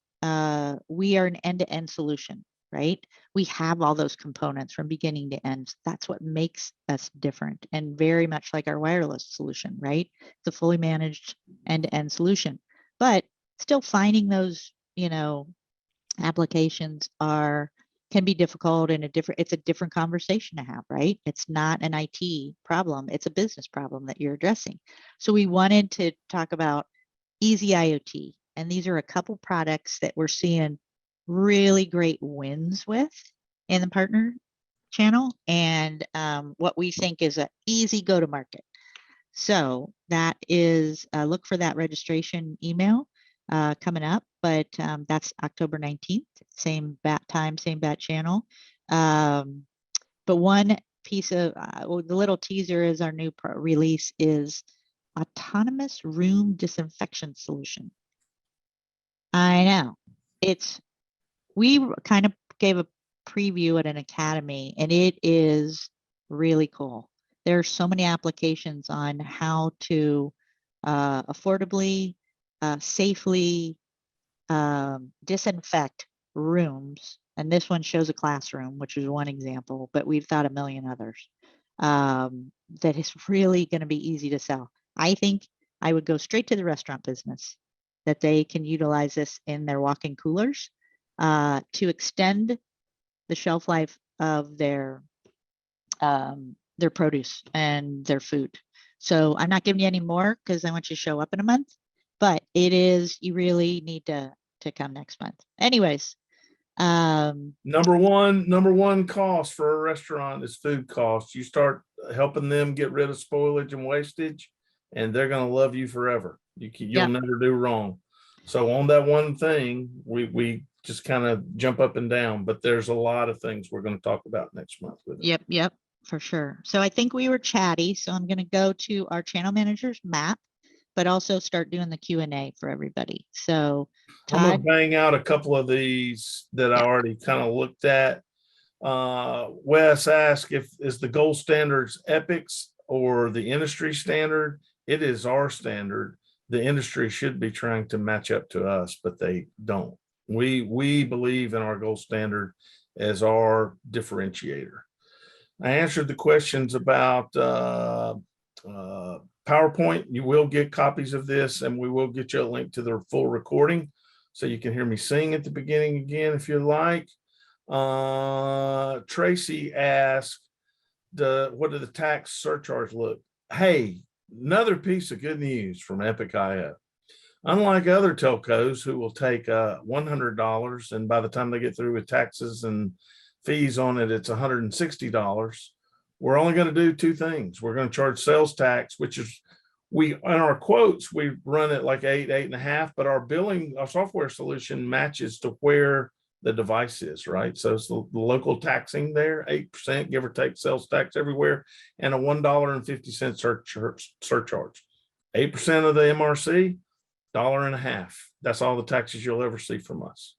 we are an end-to-end solution, right? We have all those components from beginning to end. That's what makes us different, and very much like our wireless solution, right? It's a fully managed end-to-end solution, but still finding those, applications can be difficult, and it's a different conversation to have, right? It's not an IT problem, it's a business problem that you're addressing. So we wanted to talk about easy IoT, and these are a couple products that we're seeing really great wins with in the partner channel, and what we think is an easy go to market. So that is, look for that registration email coming up, but that's October 19th, same bat time, same bat channel. But one piece of the little teaser is our new release is autonomous room disinfection solution. I know, we kind of gave a preview at an academy, and it is really cool. There are so many applications on how to affordably, safely disinfect rooms. And this one shows a classroom, which is one example, but we've thought a million others. that is really going to be easy to sell. I think I would go straight to the restaurant business, that they can utilize this in their walk-in coolers to extend the shelf life of their produce and their food. So I'm not giving you any more because I want you to show up in a month, but it is, you really need to come next month. Anyways. Number one cost for a restaurant is food costs. You start helping them get rid of spoilage and wastage, and they're going to love you forever. You'll never do wrong. So on that one thing, we just kind of jump up and down, but there's a lot of things we're going to talk about next month with it. Yep, for sure. So I think we were chatty. So I'm going to go to our channel manager's map, but also start doing the Q&A for everybody. So Todd, I'm going to bang out a couple of these that I already kind of looked at. Wes asked is the gold standards Epic's or the industry standard? It is our standard. The industry should be trying to match up to us, but they don't. We believe in our gold standard as our differentiator. I answered the questions about PowerPoint. You will get copies of this, and we will get you a link to the full recording so you can hear me sing at the beginning again if you like. Tracy asked, what do the tax surcharge look? Hey, another piece of good news from Epic.io. Unlike other telcos who will take $100, and by the time they get through with taxes and fees on it, it's $160. We're only going to do two things. We're going to charge sales tax, which is in our quotes, we run it like 8.5, but our software solution matches to where the device is, right? So it's the local taxing there, 8%, give or take, sales tax everywhere, and a $1.50 surcharge. 8% of the MRC, $1.50. That's all the taxes you'll ever see from us.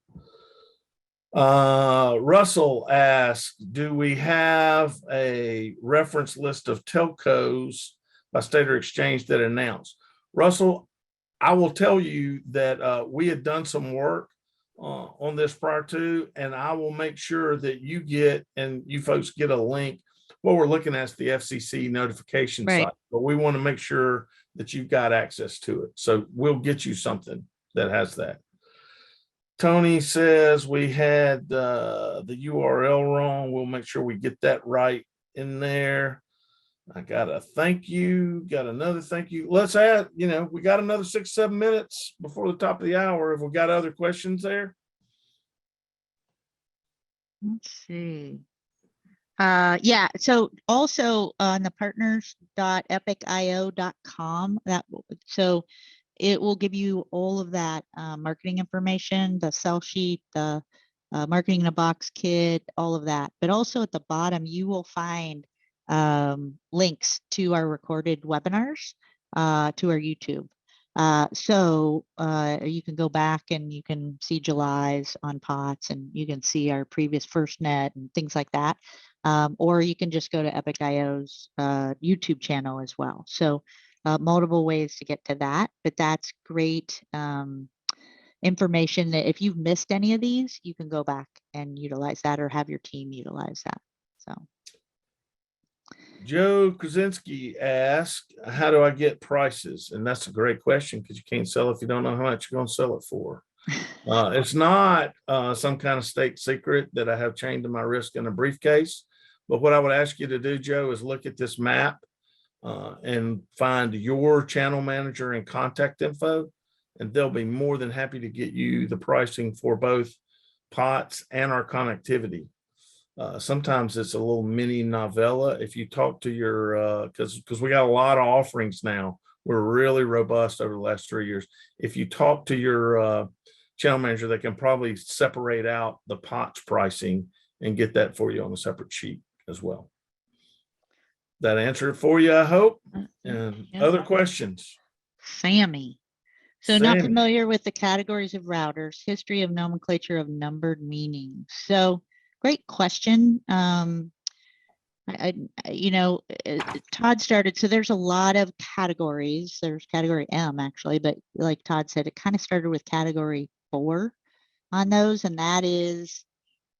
Russell asked, do we have a reference list of telcos by state or exchange that announced? Russell, I will tell you that we had done some work on this prior to, and I will make sure that you get, and you folks get a link. What we're looking at is the FCC notification site, but we want to make sure that you've got access to it. So we'll get you something that has that. Tony says we had the URL wrong. We'll make sure we get that right in there. I got a thank you, got another thank you. Let's add, we got another 6-7 minutes before the top of the hour. Have we got other questions there? Let's see. Yeah. So also on the partners.epicio.com, so it will give you all of that marketing information, the sell sheet, the marketing in a box kit, all of that. But also at the bottom, you will find links to our recorded webinars, to our YouTube. So you can go back and you can see July's on POTS, and you can see our previous FirstNet and things like that. Or you can just go to Epic.io's YouTube channel as well. So multiple ways to get to that, but that's great information that if you've missed any of these, you can go back and utilize that or have your team utilize that. So Joe Krasinski asked, how do I get prices? And that's a great question, because you can't sell if you don't know how much you're going to sell it for. It's not some kind of state secret that I have chained to my wrist in a briefcase. But what I would ask you to do, Joe, is look at this map and find your channel manager and contact info, and they'll be more than happy to get you the pricing for both POTS and our connectivity. Sometimes it's a little mini novella. If you talk to your, because we got a lot of offerings now, we're really robust over the last 3 years. If you talk to your channel manager, they can probably separate out the POTS pricing and get that for you on a separate sheet as well. That answered it for you, I hope. And other questions? Sammy. So not familiar with the categories of routers, history of nomenclature of numbered meanings. So great question. Todd started, so there's a lot of categories. There's category M actually, but like Todd said, it kind of started with category 4 on those, and that is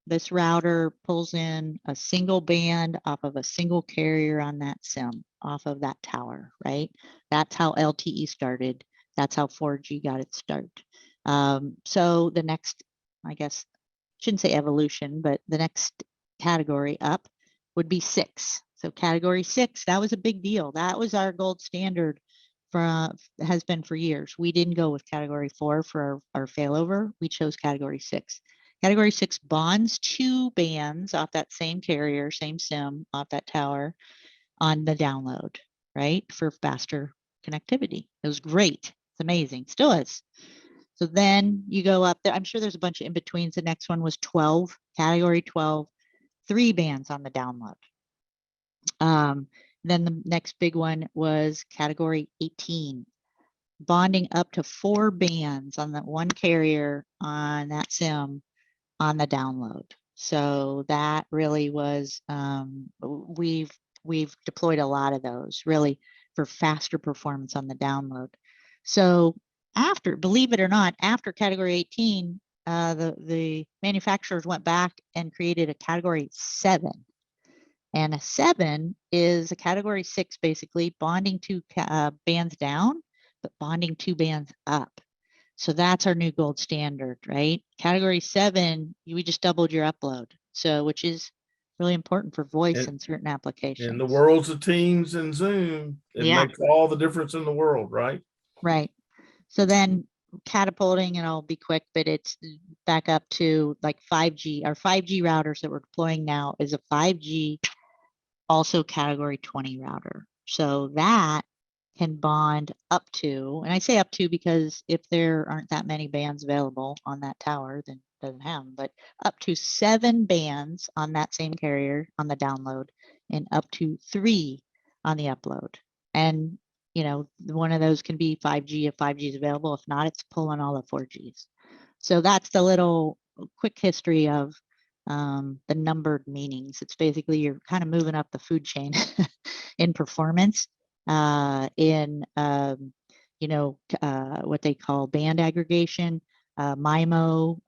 this router pulls in a single band off of a single carrier on that SIM, off of that tower, right? That's how LTE started. That's how 4G got its start. So the next, I guess, shouldn't say evolution, but the next category up would be 6. So category 6, that was a big deal. That was our gold standard has been for years. We didn't go with category 4 for our failover. We chose category 6. Category 6 bonds 2 bands off that same carrier, same SIM off that tower on the download, right? For faster connectivity. It was great. It's amazing. Still is. So then you go up there. I'm sure there's a bunch of in-betweens. The next one was 12, category 12, 3 bands on the download. Then the next big one was category 18, bonding up to 4 bands on that one carrier on that SIM on the download. So that really was, we've deployed a lot of those really for faster performance on the download. So after, believe it or not, after category 18, the manufacturers went back and created a category 7. And a 7 is a category 6, basically bonding 2 bands down, but bonding 2 bands up. So that's our new gold standard, right? Category 7, we just doubled your upload. So, which is really important for voice in certain applications. In the worlds of Teams and Zoom, it makes all the difference in the world, right? Right. So then catapulting, and I'll be quick, but it's back up to like 5G. Our 5G routers that we're deploying now is a 5G, also category 20 router. So that can bond up to, and I say up to because if there aren't that many bands available on that tower, then it doesn't have them, but up to 7 bands on that same carrier on the download and up to 3 on the upload. And you know, one of those can be 5G if 5G is available. If not, it's pulling all the 4Gs. So that's the little quick history of the numbered meanings. It's basically you're kind of moving up the food chain in performance, in you know, what they call band aggregation, MIMO,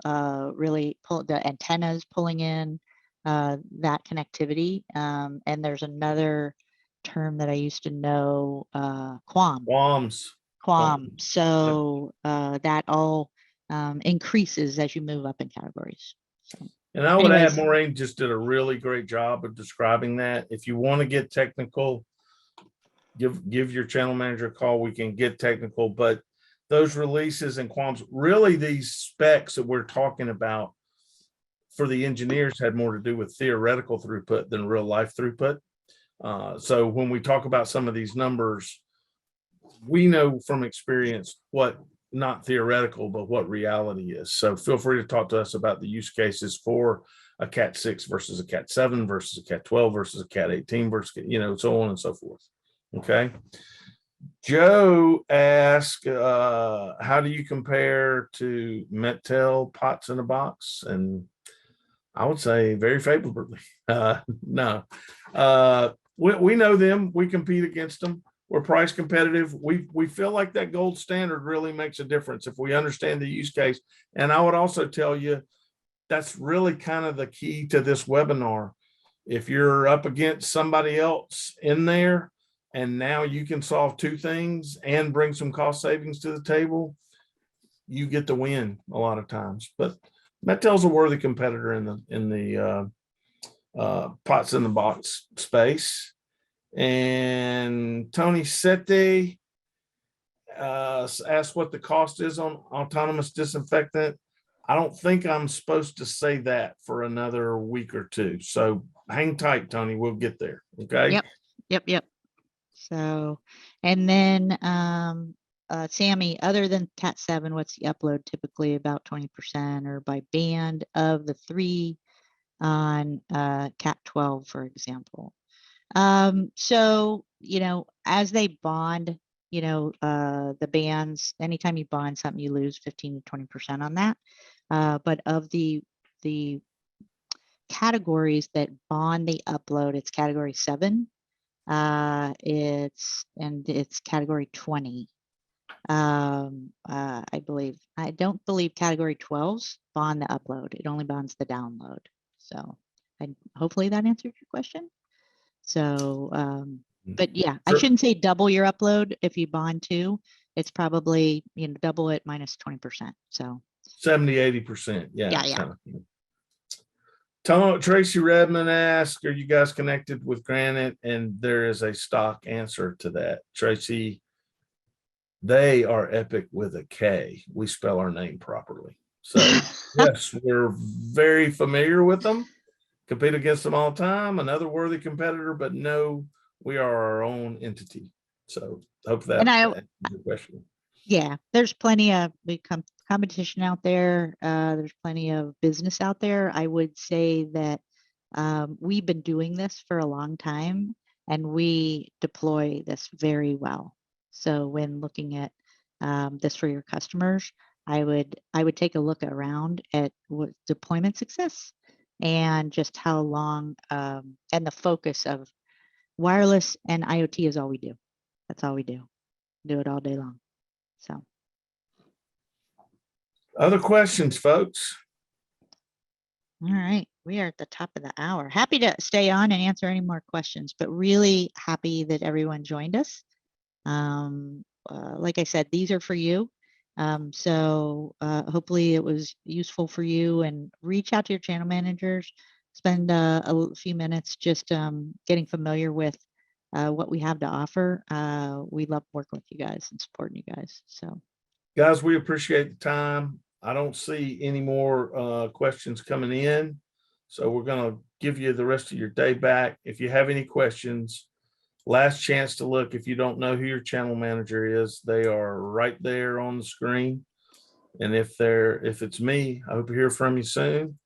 really pull the antennas pulling in that connectivity. And there's another term that I used to know, QAM. So that all increases as you move up in categories. So, and I would add, Maureen just did a really great job of describing that. If you want to get technical, give your channel manager a call. We can get technical, but those releases and QAMs, really these specs that we're talking about for the engineers had more to do with theoretical throughput than real life throughput. So when we talk about some of these numbers, we know from experience what not theoretical, but what reality is. So feel free to talk to us about the use cases for a Cat 6 versus a Cat 7 versus a Cat 12 versus a Cat 18 versus, you know, so on and so forth. Okay. Joe asked, how do you compare to Mettel pots in a box? And I would say very favorably. No, we know them. We compete against them. We're price competitive. We feel like that gold standard really makes a difference if we understand the use case. And I would also tell you that's really kind of the key to this webinar. If you're up against somebody else in there and now you can solve 2 things and bring some cost savings to the table, you get the win a lot of times. But Mettel's a worthy competitor in the pots in the box space. And Tony Sete asked what the cost is on autonomous disinfectant. I don't think I'm supposed to say that for another week or 2. So hang tight, Tony. We'll get there. Okay. Yep. So, and then Sammy, other than Cat 7, what's the upload typically about 20% or by band of the 3 on Cat 12, for example? So, you know, as they bond, you know, the bands, anytime you bond something, you lose 15 to 20% on that. But of the categories that bond the upload, it's category 7. It's category 20. I don't believe category 12s bond the upload. It only bonds the download. So, and hopefully that answered your question. So, but yeah, I Sure. shouldn't say double your upload if you bond two. It's probably, double it minus 20%. So 70-80%. Yeah. Yeah. Kind of. Tracy Redmond asked, are you guys connected with Granite? And there is a stock answer to that. Tracy, they are Epic with a K. We spell our name properly. So yes, we're very familiar with them, compete against them all the time, another worthy competitor, but no, we are our own entity. So hope that And answers your question. Yeah, there's plenty of competition out there. There's plenty of business out there. I would say that we've been doing this for a long time and we deploy this very well. So when looking at this for your customers, I would take a look around at what deployment success and just how long and the focus of wireless and IoT is all we do. That's all we do. Do it all day long. So. Other questions, folks? All right, we are at the top of the hour. Happy to stay on and answer any more questions, but really happy that everyone joined us. Like I said, these are for you. So hopefully it was useful for you, and reach out to your channel managers. Spend a few minutes just getting familiar with what we have to offer. We love working with you guys and supporting you guys. So. Guys, we appreciate the time. I don't see any more questions coming in. So we're going to give you the rest of your day back. If you have any questions, last chance to look. If you don't know who your channel manager is, they are right there on the screen. And if it's me, I hope to hear from you soon.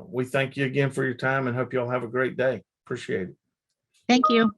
We thank you again for your time and hope you all have a great day. Appreciate it. Thank you.